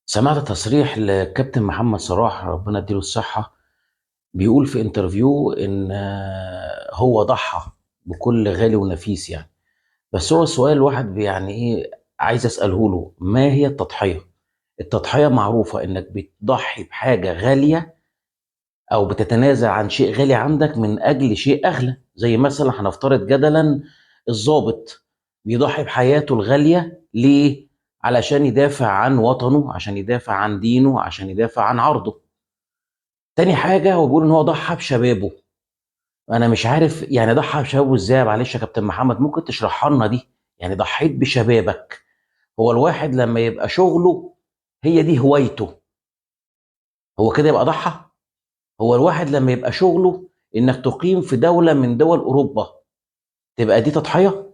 سمعت تصريح لكابتن محمد صلاح ربنا يديله الصحة. بيقول في انترفيو ان هو ضحى بكل غالي ونفيس يعني. بس هو السؤال الواحد يعني ايه عايز اساله له، ما هي التضحية؟ التضحية معروفة انك بتضحي بحاجة غالية او بتتنازل عن شيء غالي عندك من اجل شيء اغلى، زي مثلا هنفترض جدلا الضابط بيضحي بحياته الغالية ليه؟ علشان يدافع عن وطنه، عشان يدافع عن دينه، عشان يدافع عن عرضه. تاني حاجة هو بيقول ان هو ضحى بشبابه. انا مش عارف يعني ضحى بشبابه ازاي، معلش يا كابتن محمد ممكن تشرحها لنا دي؟ يعني ضحيت بشبابك، هو الواحد لما يبقى شغله هي دي هوايته، هو كده يبقى ضحى؟ هو الواحد لما يبقى شغله انك تقيم في دولة من دول اوروبا، تبقى دي تضحية؟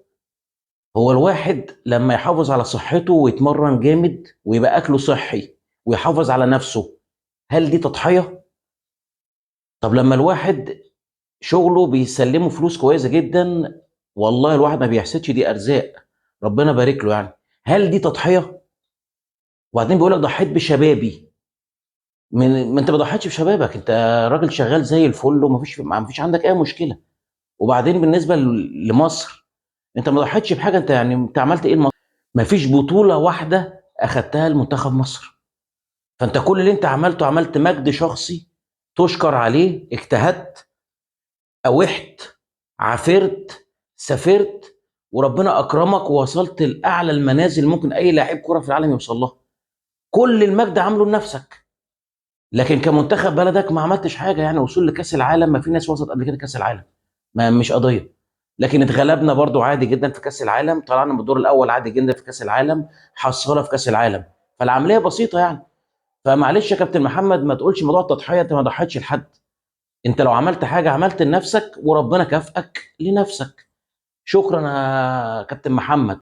هو الواحد لما يحافظ على صحته ويتمرن جامد ويبقى اكله صحي ويحافظ على نفسه، هل دي تضحية؟ طب لما الواحد شغله بيسلمه فلوس كويسه جدا، والله الواحد ما بيحسدش، دي ارزاق ربنا بارك له يعني، هل دي تضحيه؟ وبعدين بيقول لك ضحيت بشبابي. ما انت ما ضحيتش بشبابك، انت راجل شغال زي الفل وما فيش عندك اي مشكله. وبعدين بالنسبه لمصر، انت ما ضحيتش بحاجه، انت يعني انت عملت ايه لمصر؟ ما فيش بطوله واحده اخدتها لمنتخب مصر. فانت كل اللي انت عملته عملت مجد شخصي تشكر عليه، اجتهدت، أوحت، عافرت، سافرت، وربنا أكرمك ووصلت لأعلى المنازل ممكن أي لاعب كرة في العالم يوصل لها. كل المجد عامله لنفسك، لكن كمنتخب بلدك ما عملتش حاجة. يعني وصول لكأس العالم، ما في ناس وصلت قبل كده كأس العالم، ما مش قضية. لكن اتغلبنا برضو عادي جدا في كأس العالم، طلعنا من الدور الأول عادي جدا في كأس العالم، حصلنا في كأس العالم. فالعملية بسيطة يعني. فمعلش يا كابتن محمد ما تقولش موضوع التضحية، انت ما ضحيتش لحد. انت لو عملت حاجة عملت لنفسك وربنا كافئك لنفسك. شكرا يا كابتن محمد.